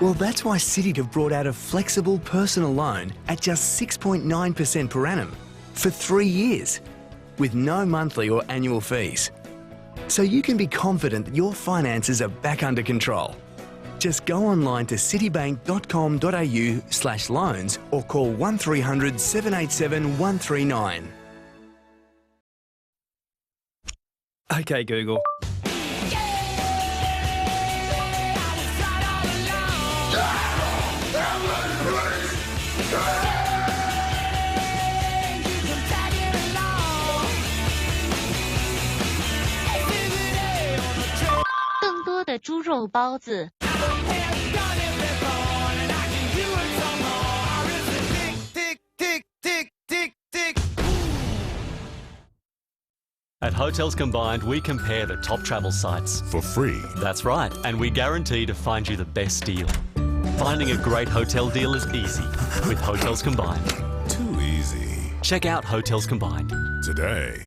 Well, that's why Citi have brought out a flexible personal loan at just 6.9% per annum for 3 years, with no monthly or annual fees. So you can be confident that your finances are back under control. Just go online to citibank.com.au/loans or call 1300 787 139. Okay, Google.的猪肉包子。At Hotels Combined, we compare the top travel sites. For free. That's right, and we guarantee to find you the best deal. Finding a great hotel deal is easy with Hotels Combined. Too easy. Check out Hotels Combined Today.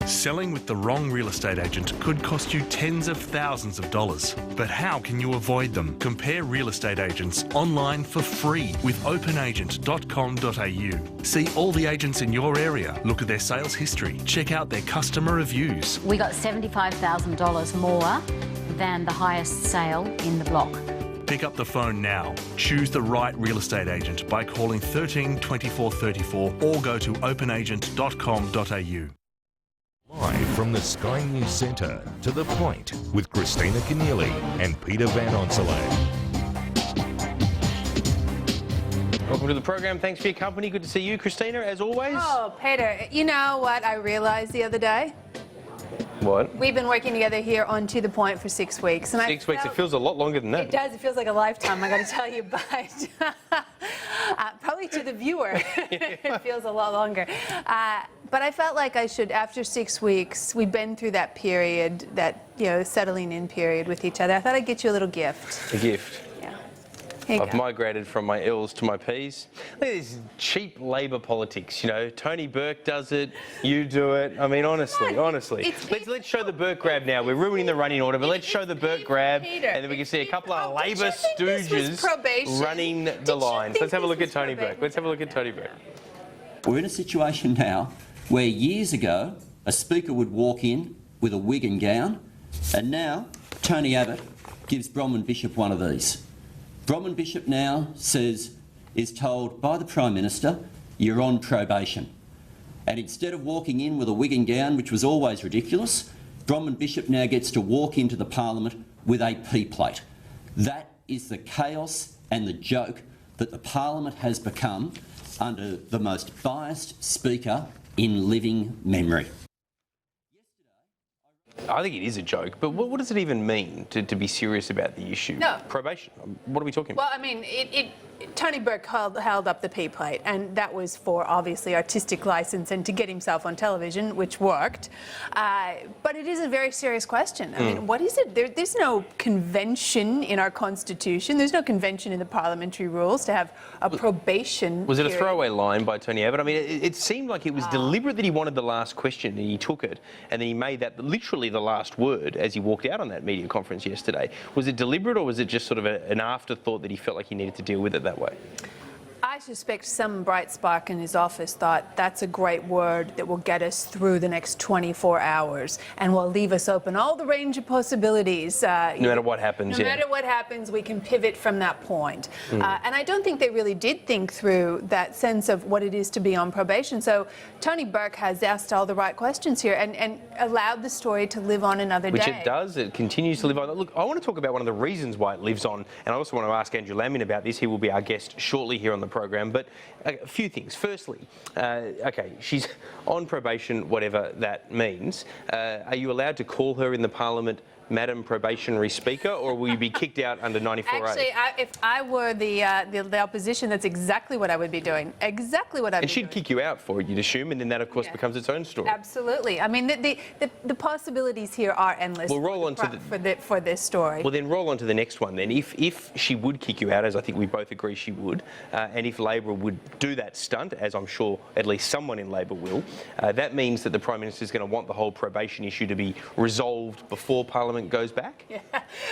Selling with the wrong real estate agent could cost you tens of thousands of dollars. But how can you avoid them? Compare real estate agents online for free with openagent.com.au. See all the agents in your area, look at their sales history, check out their customer reviews. We got $75,000 more than the highest sale in the block. Pick up the phone now. Choose the right real estate agent by calling 13 24 34 or go to openagent.com.au. Live from the Sky News Centre, To The Point, with Christina Keneally and Peter Van Onselen. Welcome to the program. Thanks for your company. Good to see you, Christina, as always. Oh, Peter, you know what I realised the other day? What? We've been working together here on To The Point for 6 weeks. And 6 weeks, it feels a lot longer than that. It does, it feels like a lifetime, I got to tell you, but probably to the viewer, it feels a lot longer. But I felt like I should, after 6 weeks, we've been through that period, that, you know, settling in period with each other. I thought I'd get you a little gift. A gift? Yeah. Here you I've go. migrated from my L's to my P's. Look at this cheap Labor politics, you know. Tony Burke does it, you do it. I mean, honestly. Let's show the Burke grab now. We're ruining the running order, but let's show the Burke grab, Peter, and then we can see a couple of did Labor you think this was stooges probation? running Did the you lines. think Let's have a look this at Tony was Burke. Let's have a look at Tony Burke. We're in a situation now where years ago a speaker would walk in with a wig and gown, and now Tony Abbott gives Bronwyn Bishop one of these. Bronwyn Bishop now is told by the Prime Minister, you're on probation. And instead of walking in with a wig and gown, which was always ridiculous, Bronwyn Bishop now gets to walk into the Parliament with a P plate. That is the chaos and the joke that the Parliament has become under the most biased speaker in living memory. I think it is a joke, but what does it even mean to be serious about the issue? No. Probation. What are we talking about? Well, I mean, Tony Burke held up the P plate, and that was for obviously artistic license and to get himself on television, which worked. But it is a very serious question. I mean, what is it? There's no convention in our Constitution. There's no convention in the parliamentary rules to have a probation Was it a period. throwaway line by Tony Abbott? I mean, it seemed like it was deliberate that he wanted the last question and he took it, and then he made that literally the last word as he walked out on that media conference yesterday. Was it deliberate, or was it just sort of an afterthought that he felt like he needed to deal with it that way? I suspect some bright spark in his office thought that's a great word that will get us through the next 24 hours and will leave us open all the range of possibilities. No matter what happens, No matter what happens, we can pivot from that point. And I don't think they really did think through that sense of what it is to be on probation. So Tony Burke has asked all the right questions here and allowed the story to live on another day. Which it does. It continues to live on. Look, I want to talk about one of the reasons why it lives on, and I also want to ask Andrew Lammin about this. He will be our guest shortly here on the program. But a few things. Firstly, okay, she's on probation, whatever that means. Are you allowed to call her in the Parliament Madam Probationary Speaker, or will you be kicked out under 94A? Actually, if I were the opposition, that's exactly what I would be doing. Exactly what I'd be doing. And she'd kick you out for it, you'd assume, and then that, of course, becomes its own story. Absolutely. I mean, the possibilities here are endless. We'll roll on to for this story. Well, then roll on to the next one then. If she would kick you out, as I think we both agree she would, and if Labor would do that stunt, as I'm sure at least someone in Labor will, that means that the Prime Minister is going to want the whole probation issue to be resolved before Parliament Parliament goes back? Yeah.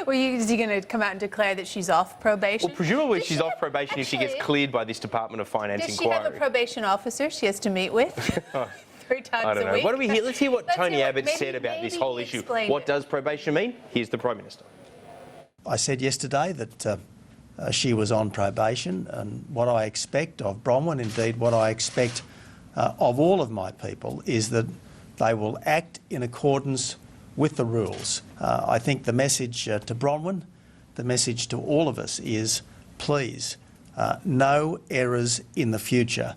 Well, is he going to come out and declare that she's off probation? Well, presumably she's off probation if she gets cleared by this Department of Finance inquiry. Does she have a probation officer she has to meet with? 3 times I don't a know. week? What do we hear? Let's hear what Tony hear Abbott said about this whole issue. What does probation mean? Here's the Prime Minister. I said yesterday that she was on probation, and what I expect of Bronwyn, indeed what I expect of all of my people, is that they will act in accordance with the rules. I think the message to Bronwyn, the message to all of us is, please, no errors in the future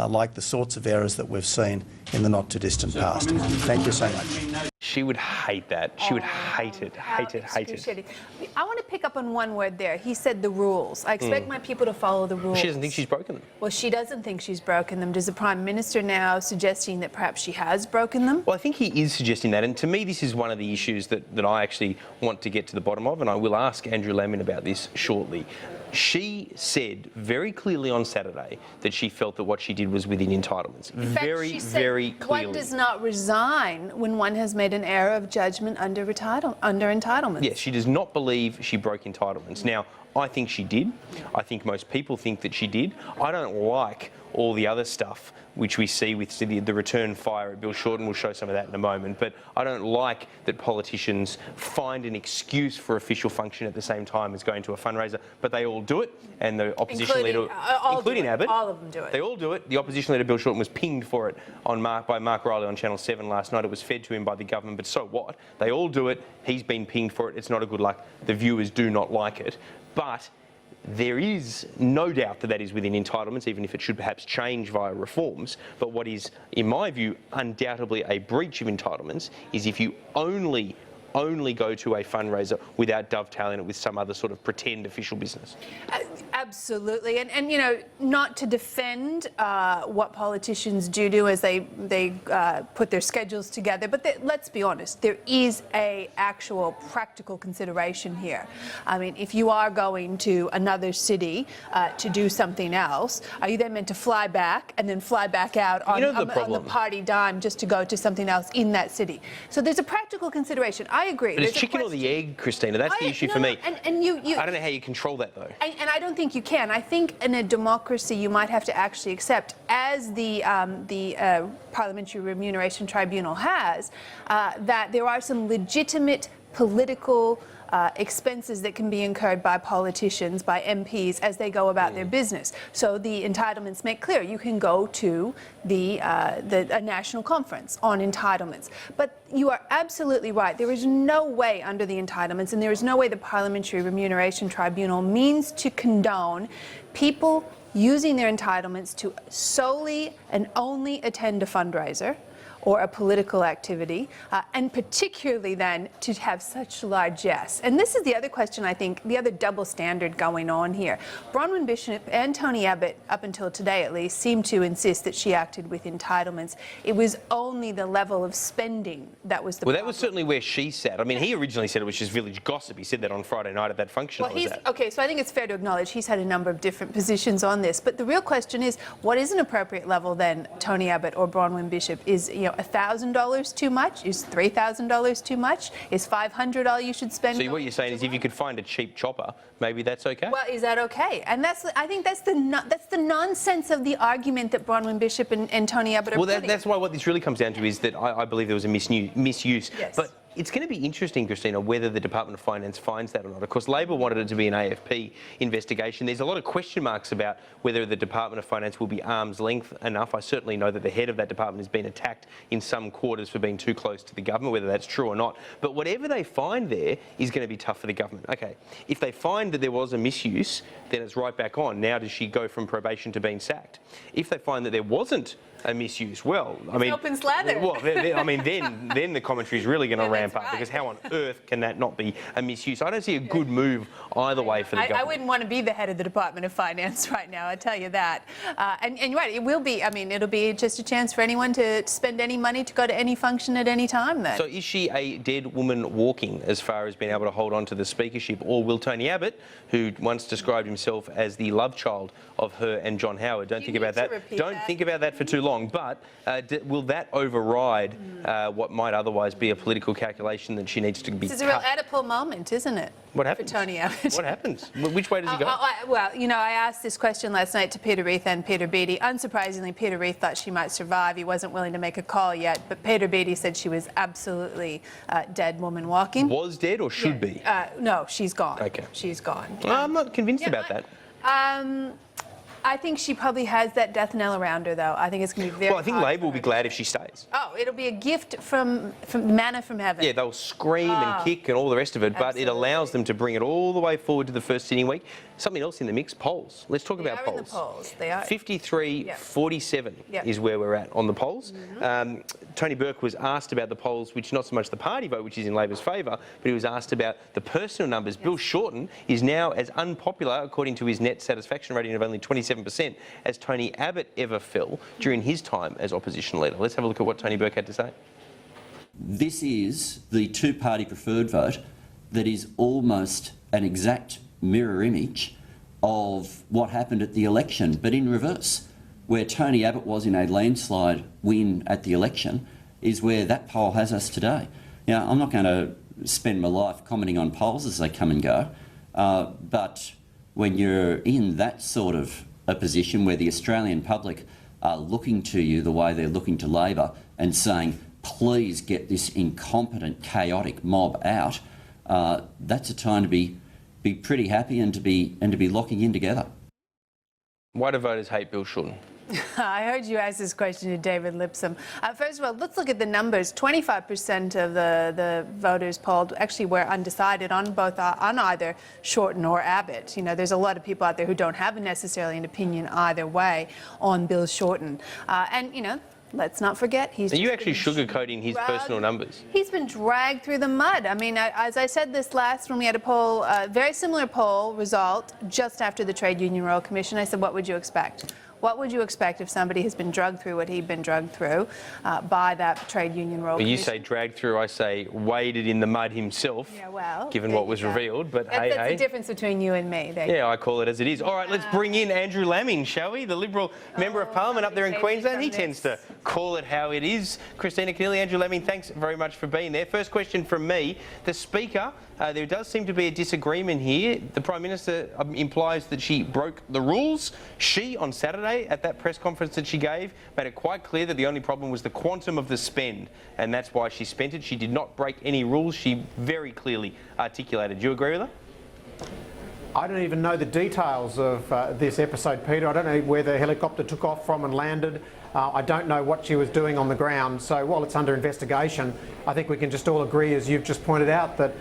like the sorts of errors that we've seen in the not-too-distant past. Thank you so much. She would hate that. She would hate it, hate it, hate it. I want to pick up on one word there. He said the rules. I expect my people to follow the rules. She doesn't think she's broken them. Well, she doesn't think she's broken them. Does the Prime Minister now suggesting that perhaps she has broken them? Well, I think he is suggesting that, and to me this is one of the issues that I actually want to get to the bottom of, and I will ask Andrew Lammo about this shortly. She said very clearly on Saturday that she felt that what she did was within entitlements. In fact, she said very clearly. One does not resign when one has made an error of judgment under entitlements. Yes, she does not believe she broke entitlements. Now, I think she did. I think most people think that she did. I don't like all the other stuff which we see with the return fire at Bill Shorten. We'll show some of that in a moment. But I don't like that politicians find an excuse for official function at the same time as going to a fundraiser. But they all do it, and the opposition leader, including Abbott, all of them do it. They all do it. The opposition leader, Bill Shorten, was pinged for it by Mark Riley on Channel 7 last night. It was fed to him by the government, but so what? They all do it. He's been pinged for it. It's not a good luck. The viewers do not like it. But there is no doubt that that is within entitlements, even if it should perhaps change via reforms. But what is, in my view, undoubtedly a breach of entitlements is if you only go to a fundraiser without dovetailing it with some other sort of pretend official business. Absolutely, and you know, not to defend what politicians do as they put their schedules together, but let's be honest, there is a actual practical consideration here. I mean, if you are going to another city to do something else, are you then meant to fly back and then fly back out on the party dime just to go to something else in that city? So there's a practical consideration. I agree. But it's chicken or the egg, Christina. That's the issue for me. And you I don't know how you control that, though. And I don't think you can. I think in a democracy you might have to actually accept, as the Parliamentary Remuneration Tribunal has, that there are some legitimate political expenses that can be incurred by politicians, by MPs, as they go about their business. So the entitlements make clear you can go to a national conference on entitlements. But you are absolutely right. There is no way under the entitlements, and there is no way the Parliamentary Remuneration Tribunal means to condone people using their entitlements to solely and only attend a fundraiser or a political activity, and particularly then to have such largesse. And this is the other question, I think, the other double standard going on here. Bronwyn Bishop and Tony Abbott, up until today at least, seem to insist that she acted with entitlements. It was only the level of spending that was the problem. Well, that was certainly where she sat. I mean, he originally said it was just village gossip. He said that on Friday night at that function. Well, okay, so I think it's fair to acknowledge he's had a number of different positions on this. But the real question is, what is an appropriate level then, Tony Abbott or Bronwyn Bishop? Is, you know, $1,000 too much? Is $3,000 too much? Is $500 all you should spend? So what you're saying is, if you could find a cheap chopper, maybe that's okay. Well, is that okay? And I think that's the nonsense of the argument that Bronwyn Bishop and Tony Abbott are putting. Well, that's why what this really comes down to is that I believe there was a misuse. Yes. But it's going to be interesting, Christina, whether the Department of Finance finds that or not. Of course, Labor wanted it to be an AFP investigation. There's a lot of question marks about whether the Department of Finance will be arm's length enough. I certainly know that the head of that department has been attacked in some quarters for being too close to the government, whether that's true or not. But whatever they find there is going to be tough for the government. Okay, if they find that there was a misuse, then it's right back on. Now does she go from probation to being sacked? If they find that there wasn't a misuse, well, I mean, open slather. Well, I mean, then the commentary is really going to ramp up, because how on earth can that not be a misuse? I don't see a good move either way for the government. I wouldn't want to be the head of the Department of Finance right now, I tell you that. And you're right, it will be. I mean, it'll be just a chance for anyone to spend any money to go to any function at any time then. So is she a dead woman walking as far as being able to hold on to the speakership, or will Tony Abbott, who once described himself as the love child of her and John Howard, don't think about that for too long. Geelong, but will that override what might otherwise be a political calculation that she needs to be This is a real Oedipal moment, isn't it? What happens? For Tony Abbott. What happens? Which way does he go? Well, you know, I asked this question last night to Peter Reith and Peter Beattie. Unsurprisingly, Peter Reith thought she might survive. He wasn't willing to make a call yet, but Peter Beattie said she was absolutely dead woman walking. Was dead or should be? No, she's gone. Okay. She's gone. I'm not convinced about that. I think she probably has that death knell around her, though. I think it's going to be very Well, I think Labor will be glad if she stays. Oh, it'll be a gift from manna from heaven. Yeah, they'll scream and kick and all the rest of it, but it allows them to bring it all the way forward to the first sitting week. Something else in the mix, polls. Let's talk about polls. In the polls. They are. 53-47 is where we're at on the polls. Tony Burke was asked about the polls, which not so much the party vote, which is in Labor's favour, but he was asked about the personal numbers. Bill Shorten is now as unpopular, according to his net satisfaction rating of only 27%, as Tony Abbott ever fell during his time as opposition leader. Let's have a look at what Tony Burke had to say. This is the two-party preferred vote that is almost an exact mirror image of what happened at the election, but in reverse. Where Tony Abbott was in a landslide win at the election is where that poll has us today. Now, I'm not going to spend my life commenting on polls as they come and go, but when you're in that sort of a position where the Australian public are looking to you the way they're looking to Labor and saying, please get this incompetent, chaotic mob out, that's a time to be pretty happy and to be locking in together. Why do voters hate Bill Shorten? I heard you ask this question to David Lipsome. First of all, let's look at the numbers. 25% of the voters polled actually were undecided on either Shorten or Abbott. You know, there's a lot of people out there who don't have necessarily an opinion either way on Bill Shorten. And, you know, let's not forget, Are you actually sugarcoating his personal numbers? He's been dragged through the mud. I mean, as I said this last when we had a poll, very similar poll result just after the Trade Union Royal Commission. I said, what would you expect? What would you expect if somebody has been drugged through what he'd been drugged through by that Trade Union Royal Commission? You say dragged through, I say waded in the mud himself, given what was revealed. But that's the difference between you and me. I call it as it is. All right, let's bring in Andrew Lammo, shall we? The Liberal Member of Parliament up there in Queensland. He tends to call it how it is. Christina Keneally, Andrew Lammo, thanks very much for being there. First question from me. The Speaker, there does seem to be a disagreement here. The Prime Minister implies that she broke the rules. She, on Saturday, at that press conference that she gave, made it quite clear that the only problem was the quantum of the spend, and that's why she spent it. She did not break any rules. She very clearly articulated. Do you agree with her? I don't even know the details of this episode, Peter. I don't know where the helicopter took off from and landed. I don't know what she was doing on the ground. So while it's under investigation, I think we can just all agree, as you've just pointed out, that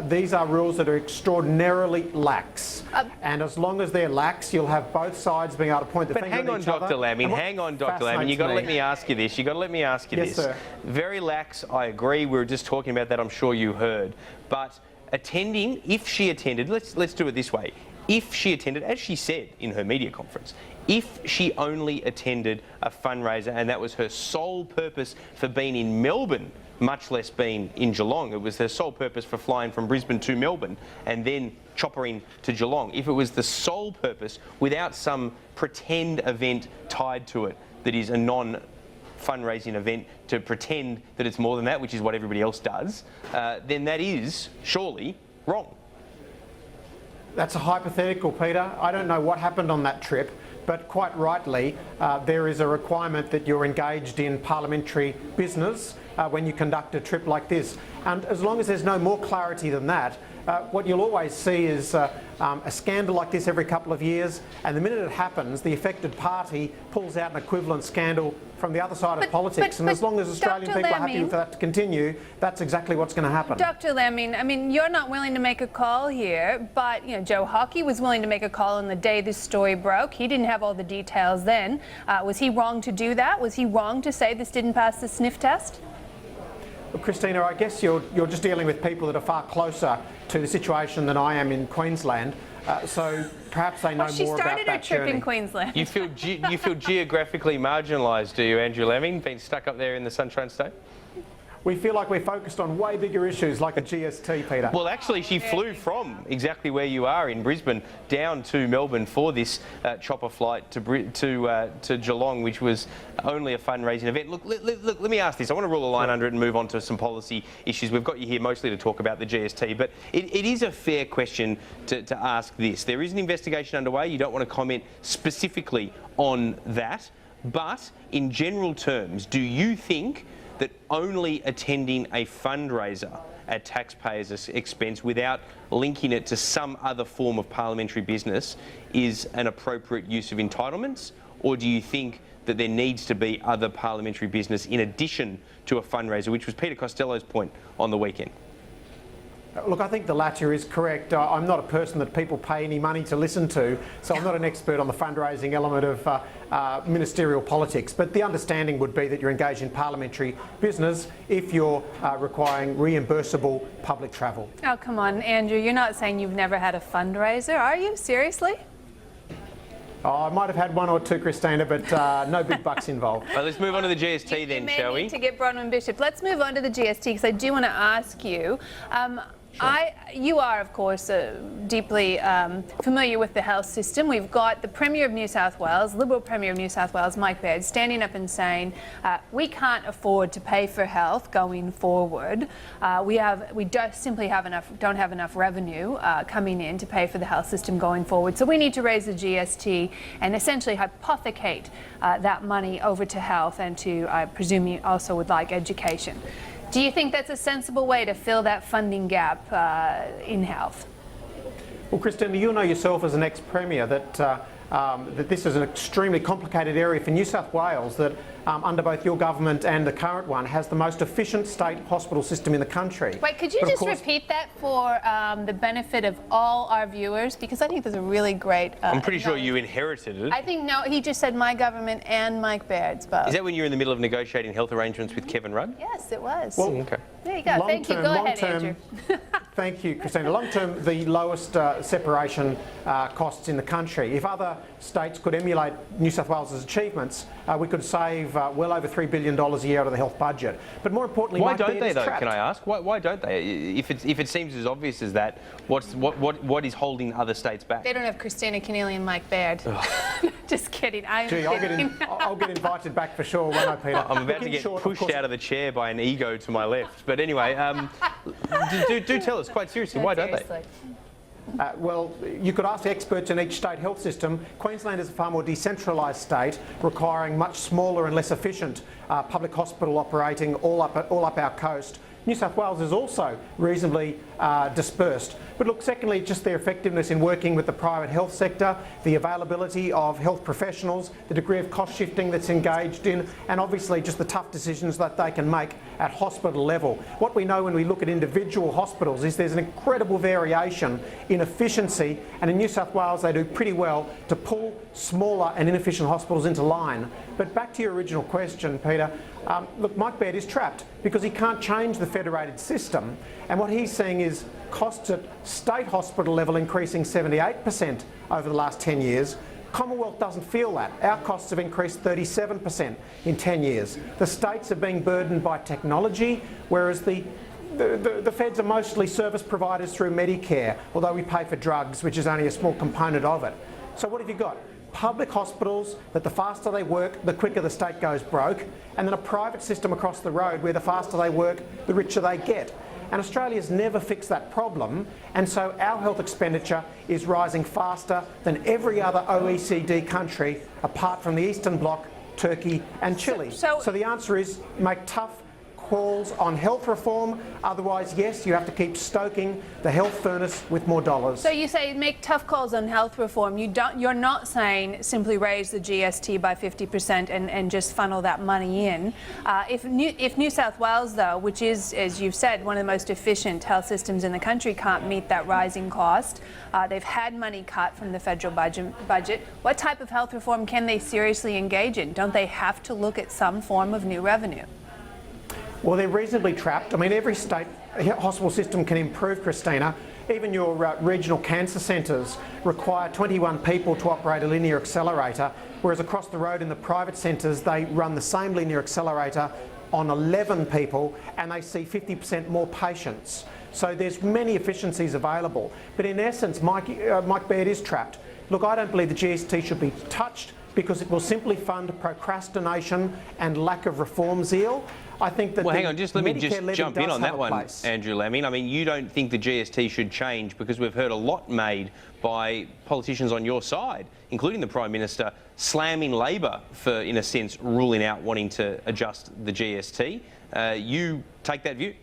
these are rules that are extraordinarily lax. And as long as they're lax, you'll have both sides being able to point the finger at each other. But hang on, Dr. Lammo. You've got to let me ask you this. Yes, sir. Very lax, I agree. We were just talking about that. I'm sure you heard. But attending, if she attended, let's do it this way. If she attended, as she said in her media conference, if she only attended a fundraiser and that was her sole purpose for being in Melbourne, much less being in Geelong, it was her sole purpose for flying from Brisbane to Melbourne and then choppering to Geelong. If it was the sole purpose without some pretend event tied to it that is a non-fundraising event to pretend that it's more than that, which is what everybody else does, then that is surely wrong. That's a hypothetical, Peter. I don't know what happened on that trip, but quite rightly, there is a requirement that you're engaged in parliamentary business when you conduct a trip like this. And as long as there's no more clarity than that, what you'll always see is a scandal like this every couple of years, and the minute it happens, the affected party pulls out an equivalent scandal from the other side of politics. And as long as Australian people are happy for that to continue, that's exactly what's going to happen. Dr. Lammo, I mean, you're not willing to make a call here, but you know, Joe Hockey was willing to make a call on the day this story broke. He didn't have all the details then. Was he wrong to do that? Was he wrong to say this didn't pass the sniff test? Well, Christina, I guess you're just dealing with people that are far closer to the situation than I am in Queensland. So perhaps they know more about that journey. She started her trip in Queensland. You feel geographically marginalised, do you, Andrew Lammo, being stuck up there in the Sunshine State? we feel like we're focused on way bigger issues like the GST, Peter. Well, actually, she flew from exactly where you are in Brisbane down to Melbourne for this chopper flight to Geelong, which was only a fundraising event. Look, let me ask this. I want to rule a line under it and move on to some policy issues. We've got you here mostly to talk about the GST, but it is a fair question to ask this. There is an investigation underway. You don't want to comment specifically on that, but in general terms, do you think that only attending a fundraiser at taxpayers' expense without linking it to some other form of parliamentary business is an appropriate use of entitlements? Or do you think that there needs to be other parliamentary business in addition to a fundraiser, which was Peter Costello's point on the weekend? Look, I think the latter is correct. I'm not a person that people pay any money to listen to, so I'm not an expert on the fundraising element of ministerial politics. But the understanding would be that you're engaged in parliamentary business if you're requiring reimbursable public travel. Oh, come on, Andrew, you're not saying you've never had a fundraiser, are you? Seriously? Oh, I might have had one or two, Christina, but no big bucks involved. Well, let's move on to the GST then, shall we? To get Bronwyn Bishop. Let's move on to the GST because I do want to ask you. You are, of course, deeply familiar with the health system. We've got the Premier of New South Wales, Liberal Premier of New South Wales, Mike Baird, standing up and saying we can't afford to pay for health going forward. We simply don't have enough revenue coming in to pay for the health system going forward. So we need to raise the GST and essentially hypothecate that money over to health and to, I presume you also would like education. Do you think that's a sensible way to fill that funding gap in health? Well, Christina, you know yourself as an ex-Premier that this is an extremely complicated area for New South Wales that under both your government and the current one has the most efficient state hospital system in the country. Wait, could you just repeat that for the benefit of all our viewers? Because I think there's a really great... I'm pretty sure you inherited it. I think, no, he just said my government and Mike Baird's both. Is that when you were in the middle of negotiating health arrangements with Kevin Rudd? Yes, it was. Well, okay. There you go. Thank you. Go ahead, Andrew. Thank you, Christina. Long term, the lowest separation costs in the country. If other states could emulate New South Wales' achievements, we could save well over $3 billion a year out of the health budget. But more importantly, why don't they though? Can I ask? Why don't they? If it seems as obvious as that, what is holding other states back? They don't have Christina Keneally and Mike Baird. Just kidding. I'll get invited back for sure, won't I, Peter? I'm about to get pushed out of the chair by an ego to my left. But anyway, do tell us quite seriously, why don't they? Well, you could ask experts in each state health system. Queensland is a far more decentralised state, requiring much smaller and less efficient public hospital operating all up our coast. New South Wales is also reasonably dispersed. But look, secondly, just their effectiveness in working with the private health sector, the availability of health professionals, the degree of cost shifting that's engaged in, and obviously just the tough decisions that they can make at hospital level. What we know when we look at individual hospitals is there's an incredible variation in efficiency, and in New South Wales they do pretty well to pull smaller and inefficient hospitals into line. But back to your original question, Peter, look, Mike Baird is trapped because he can't change the federated system, and what he's seeing is costs at state hospital level increasing 78% over the last 10 years. Commonwealth doesn't feel that. Our costs have increased 37% in 10 years. The states are being burdened by technology, whereas the feds are mostly service providers through Medicare, although we pay for drugs, which is only a small component of it. So what have you got? Public hospitals that the faster they work, the quicker the state goes broke, and then a private system across the road where the faster they work, the richer they get. And Australia's never fixed that problem, and so our health expenditure is rising faster than every other OECD country apart from the Eastern Bloc, Turkey and Chile. So the answer is make tough calls on health reform, otherwise yes, you have to keep stoking the health furnace with more dollars. So you say make tough calls on health reform. You're not saying simply raise the GST by 50% and just funnel that money in. If New South Wales though, which is, as you've said, one of the most efficient health systems in the country, can't meet that rising cost, they've had money cut from the federal budget, what type of health reform can they seriously engage in? Don't they have to look at some form of new revenue? Well, they're reasonably trapped. I mean, every state hospital system can improve, Christina. Even your regional cancer centres require 21 people to operate a linear accelerator, whereas across the road in the private centres, they run the same linear accelerator on 11 people and they see 50% more patients. So there's many efficiencies available. But in essence, Mike Baird is trapped. Look, I don't believe the GST should be touched because it will simply fund procrastination and lack of reform zeal. I think that. Well, hang on, let me just jump in on that one, place. Andrew Laming. I mean, you don't think the GST should change because we've heard a lot made by politicians on your side, including the Prime Minister, slamming Labor for, in a sense, ruling out wanting to adjust the GST. You take that view?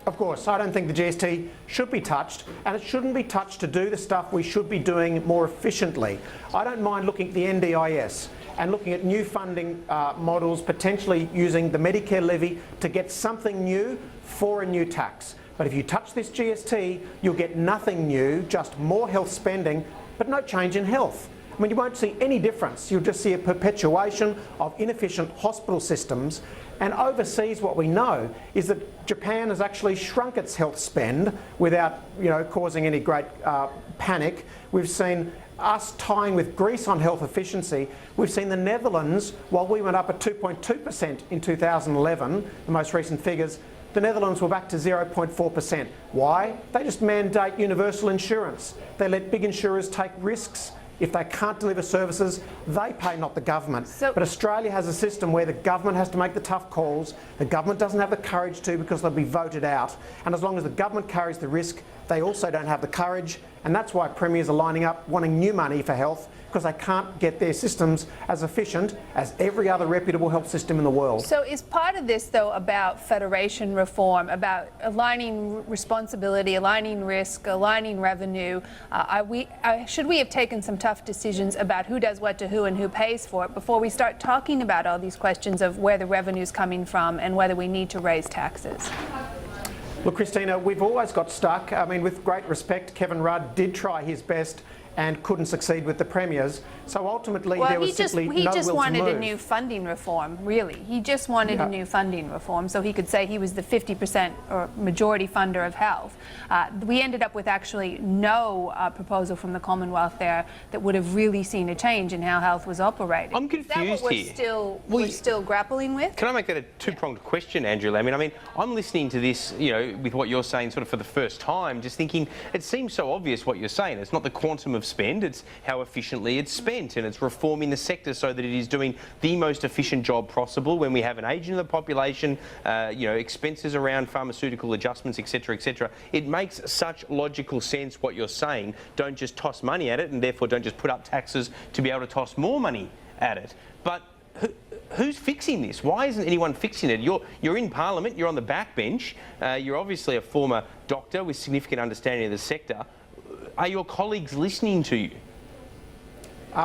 Of course, I don't think the GST should be touched, and it shouldn't be touched to do the stuff we should be doing more efficiently. I don't mind looking at the NDIS and looking at new funding models, potentially using the Medicare levy to get something new for a new tax. But if you touch this GST, you'll get nothing new, just more health spending, but no change in health. I mean, you won't see any difference. You'll just see a perpetuation of inefficient hospital systems. And overseas, what we know is that Japan has actually shrunk its health spend without, causing any great panic. We've seen us tying with Greece on health efficiency. We've seen the Netherlands, while we went up at 2.2% in 2011, the most recent figures, the Netherlands were back to 0.4%. Why? They just mandate universal insurance. They let big insurers take risks. If they can't deliver services, they pay, not the government. But Australia has a system where the government has to make the tough calls. The government doesn't have the courage to because they'll be voted out. And as long as the government carries the risk, they also don't have the courage. And that's why premiers are lining up wanting new money for health, because they can't get their systems as efficient as every other reputable health system in the world. So is part of this, though, about federation reform, about aligning responsibility, aligning risk, aligning revenue? Should we have taken some tough decisions about who does what to who and who pays for it before we start talking about all these questions of where the revenue is coming from and whether we need to raise taxes? Look, Christina, we've always got stuck. I mean, with great respect, Kevin Rudd did try his best and couldn't succeed with the premiers. So ultimately, there was simply no will to move. He just wanted a new funding reform, really. He just wanted a new funding reform so he could say he was the 50% or majority funder of health. We ended up with actually no proposal from the Commonwealth there that would have really seen a change in how health was operating. I'm confused here. Is that what we're still grappling with? Can I make that a two-pronged question, Andrew Laming? I mean, I'm listening to this, with what you're saying sort of for the first time, just thinking it seems so obvious what you're saying. It's not the quantum of spend, it's how efficiently it's spent, and it's reforming the sector so that it is doing the most efficient job possible when we have an ageing of the population, expenses around pharmaceutical adjustments, etc., etc. It makes such logical sense what you're saying. Don't just toss money at it, and therefore don't just put up taxes to be able to toss more money at it. But who's fixing this? Why isn't anyone fixing it? You're in Parliament, you're on the backbench, you're obviously a former doctor with significant understanding of the sector. Are your colleagues listening to you?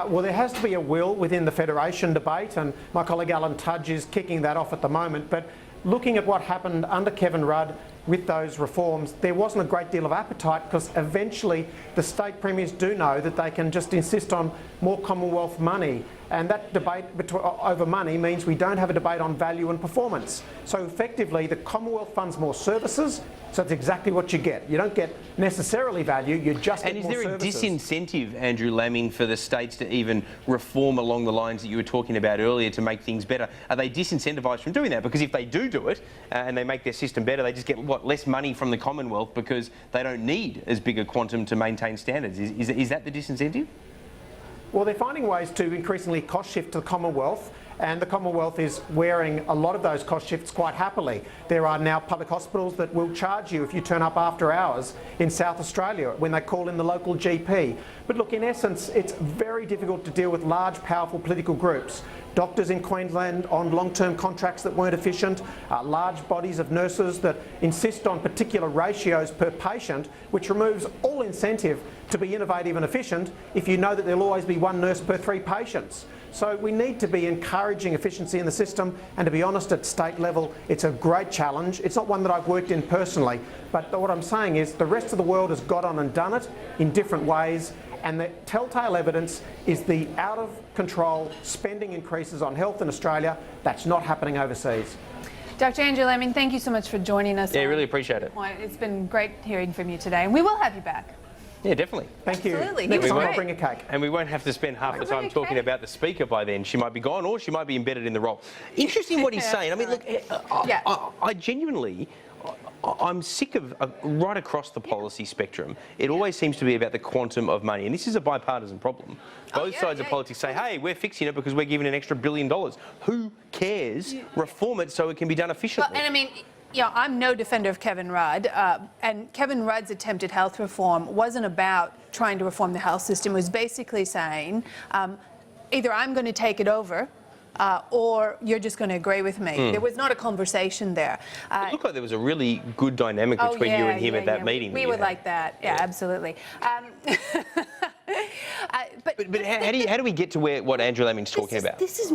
Well, there has to be a will within the Federation debate, and my colleague Alan Tudge is kicking that off at the moment. But looking at what happened under Kevin Rudd with those reforms, there wasn't a great deal of appetite because eventually the state premiers do know that they can just insist on more Commonwealth money. And that debate over money means we don't have a debate on value and performance. So effectively, the Commonwealth funds more services, so it's exactly what you get. You don't get necessarily value, you just get more services. And is there a disincentive, Andrew Laming, for the states to even reform along the lines that you were talking about earlier to make things better? Are they disincentivised from doing that? Because if they do it and they make their system better, they just get, less money from the Commonwealth because they don't need as big a quantum to maintain standards. Is that the disincentive? Well, they're finding ways to increasingly cost shift to the Commonwealth, and the Commonwealth is wearing a lot of those cost shifts quite happily. There are now public hospitals that will charge you if you turn up after hours in South Australia when they call in the local GP. But look, in essence, it's very difficult to deal with large, powerful political groups. Doctors in Queensland on long-term contracts that weren't efficient, large bodies of nurses that insist on particular ratios per patient, which removes all incentive to be innovative and efficient if you know that there'll always be one nurse per 3 patients. So we need to be encouraging efficiency in the system, and to be honest, at state level, it's a great challenge. It's not one that I've worked in personally, but what I'm saying is the rest of the world has got on and done it in different ways, and the telltale evidence is the out-of-control spending increases on health in Australia. That's not happening overseas. Dr. Andrew Laming, thank you so much for joining us. Yeah, really appreciate it. It's been great hearing from you today, and we will have you back. Yeah, definitely. Thank you. Absolutely. Next He was time I'll great. bring a cake. And we won't have to spend half the time Bring a talking cake. about the speaker by then. She might be gone or she might be embedded in the role. Interesting what he's saying. I mean, look, I genuinely... I'm sick of right across the policy spectrum. It always seems to be about the quantum of money, and this is a bipartisan problem. Both sides of politics say, "Hey, we're fixing it because we're giving an extra $1 billion." Who cares? Reform it so it can be done efficiently. Well, and I mean, yeah, I'm no defender of Kevin Rudd, and Kevin Rudd's attempted health reform wasn't about trying to reform the health system. It was basically saying, either I'm going to take it over. Or you're just going to agree with me. There was not a conversation there. It looked like there was a really good dynamic between you and him at that meeting. We would like that. Yeah, absolutely. But how do we get to what Andrew Lamming's talking about? This is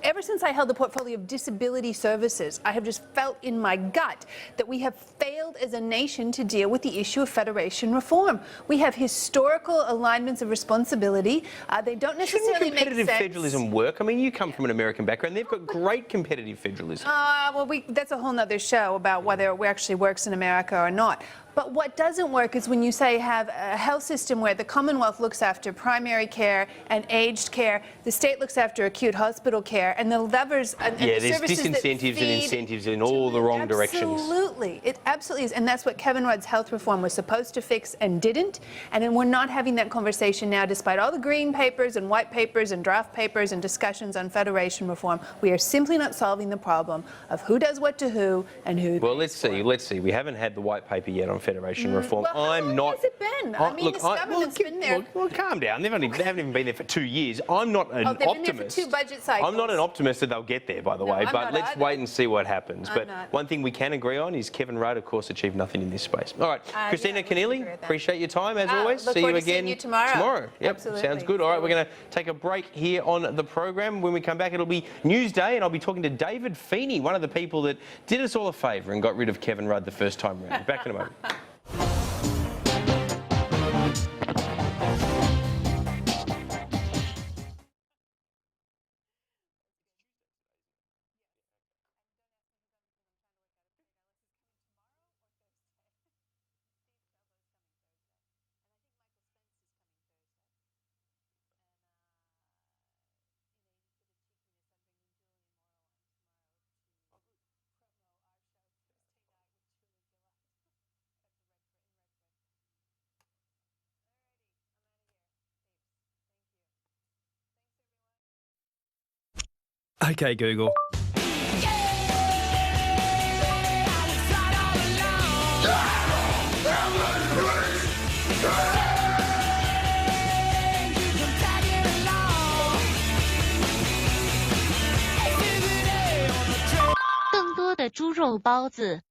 ever since I held the portfolio of disability services, I have just felt in my gut that we have failed as a nation to deal with the issue of federation reform. We have historical alignments of responsibility. They don't necessarily make sense. Shouldn't competitive federalism work? I mean, you come from an American background. They've got great competitive federalism. Well, that's a whole nother show about whether it actually works in America or not. But what doesn't work is when you say have a health system where the Commonwealth looks after primary care and aged care, the state looks after acute hospital care, and the levers and the services there's disincentives and incentives in all the wrong directions. Absolutely. It absolutely is. And that's what Kevin Rudd's health reform was supposed to fix and didn't. And then we're not having that conversation now, despite all the green papers and white papers and draft papers and discussions on federation reform. We are simply not solving the problem of who does what to who and who. Well, let's see. We haven't had the white paper yet on federation reform. Well, how long has it been? I mean, this government's been there. Well, calm down. They haven't even been there for 2 years. I'm not an optimist. They've been there for 2 budget cycles. I'm not an optimist that they'll get there, by the way. But let's wait and see what happens. But one thing we can agree on is Kevin Rudd, of course, achieved nothing in this space. All right, Christina Keneally, appreciate your time as always. Look See forward you to seeing again you tomorrow. Yep, Absolutely. sounds good. All right, we're going to take a break here on the program. When we come back, it'll be Newsday, and I'll be talking to David Feeney, one of the people that did us all a favour and got rid of Kevin Rudd the first time round. Back in a moment. Okay, Google.更多的猪肉包子。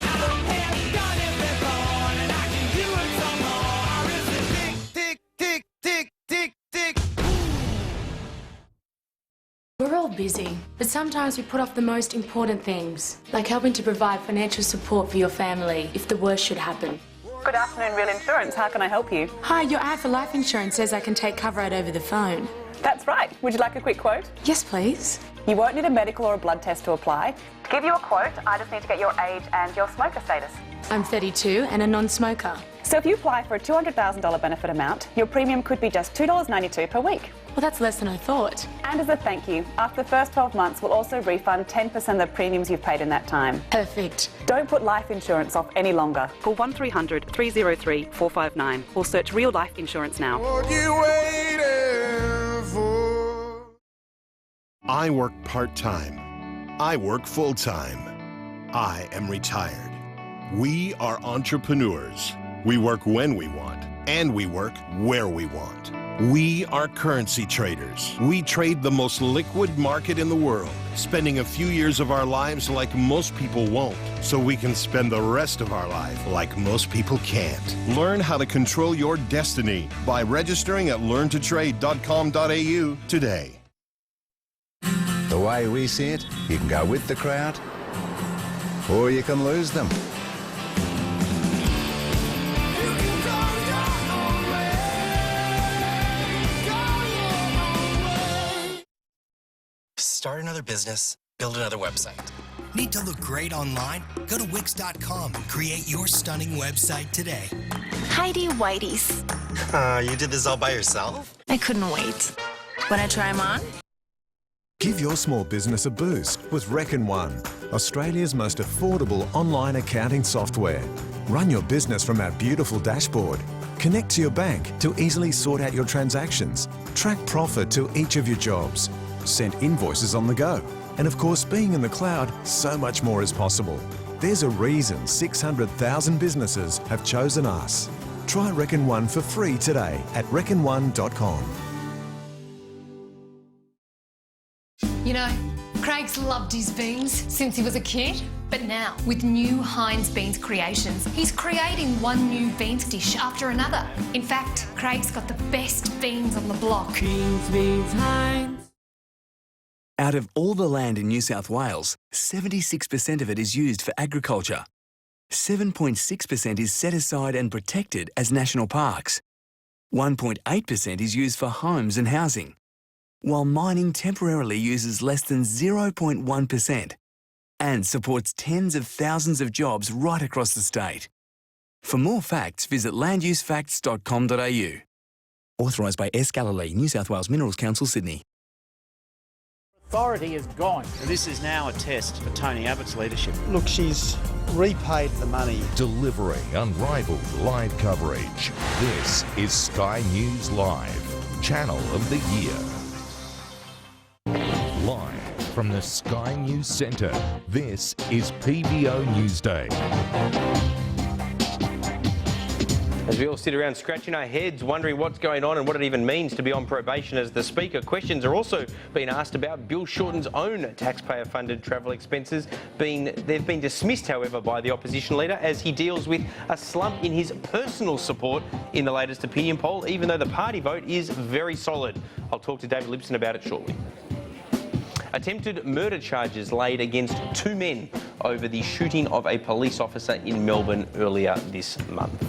We're all busy, but sometimes we put off the most important things, like helping to provide financial support for your family if the worst should happen. Good afternoon, Real Insurance. How can I help you? Hi, your ad for life insurance says I can take cover out over the phone. That's right. Would you like a quick quote? Yes, please. You won't need a medical or a blood test to apply. To give you a quote, I just need to get your age and your smoker status. I'm 32 and a non-smoker. So if you apply for a $200,000 benefit amount, your premium could be just $2.92 per week. Well, that's less than I thought. And as a thank you, after the first 12 months, we'll also refund 10% of the premiums you've paid in that time. Perfect. Don't put life insurance off any longer. Call 1300 303 459 or search Real Life Insurance now. What you waiting for? I work part-time. I work full-time. I am retired. We are entrepreneurs. We work when we want, and we work where we want. We are currency traders. We trade the most liquid market in the world, spending a few years of our lives like most people won't, so we can spend the rest of our life like most people can't. Learn how to control your destiny by registering at learntotrade.com.au today. The way we see it, you can go with the crowd, or you can lose them. Start another business, Build another website. Need to look great online? Go to Wix.com and create your stunning website today. Heidi Whitey's. You did this all by yourself? I couldn't wait. Wanna try them on? Give your small business a boost with Reckon One, Australia's most affordable online accounting software. Run your business from our beautiful dashboard. Connect to your bank to easily sort out your transactions. Track profit to each of your jobs. Send invoices on the go. And of course, being in the cloud, so much more is possible. There's a reason 600,000 businesses have chosen us. Try Reckon One for free today at reckonone.com. You know, Craig's loved his beans since he was a kid, but now with new Heinz Beans creations, he's creating one new beans dish after another. In fact, Craig's got the best beans on the block. Beans, Heinz. Out of all the land in New South Wales, 76% of it is used for agriculture. 7.6% is set aside and protected as national parks. 1.8% is used for homes and housing, while mining temporarily uses less than 0.1% and supports tens of thousands of jobs right across the state. For more facts, visit landusefacts.com.au. Authorised by S. Galilee, New South Wales Minerals Council, Sydney. Authority is gone. This is now a test for Tony Abbott's leadership. Look, she's repaid the money. Delivering unrivaled live coverage. This is Sky News Live, Channel of the Year. Live from the Sky News Centre, this is PBO Newsday. As we all sit around scratching our heads, wondering what's going on and what it even means to be on probation as the Speaker, questions are also being asked about Bill Shorten's own taxpayer-funded travel expenses. They've been dismissed, however, by the opposition leader as he deals with a slump in his personal support in the latest opinion poll, even though the party vote is very solid. I'll talk to David Lipson about it shortly. Attempted murder charges laid against two men over the shooting of a police officer in Melbourne earlier this month.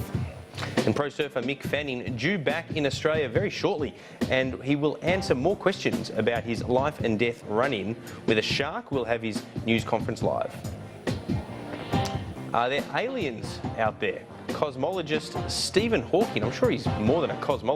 And pro surfer Mick Fanning due back in Australia very shortly, and he will answer more questions about his life and death run-in with a shark. We'll have his news conference live. Are there aliens out there? Cosmologist Stephen Hawking, I'm sure he's more than a cosmologist.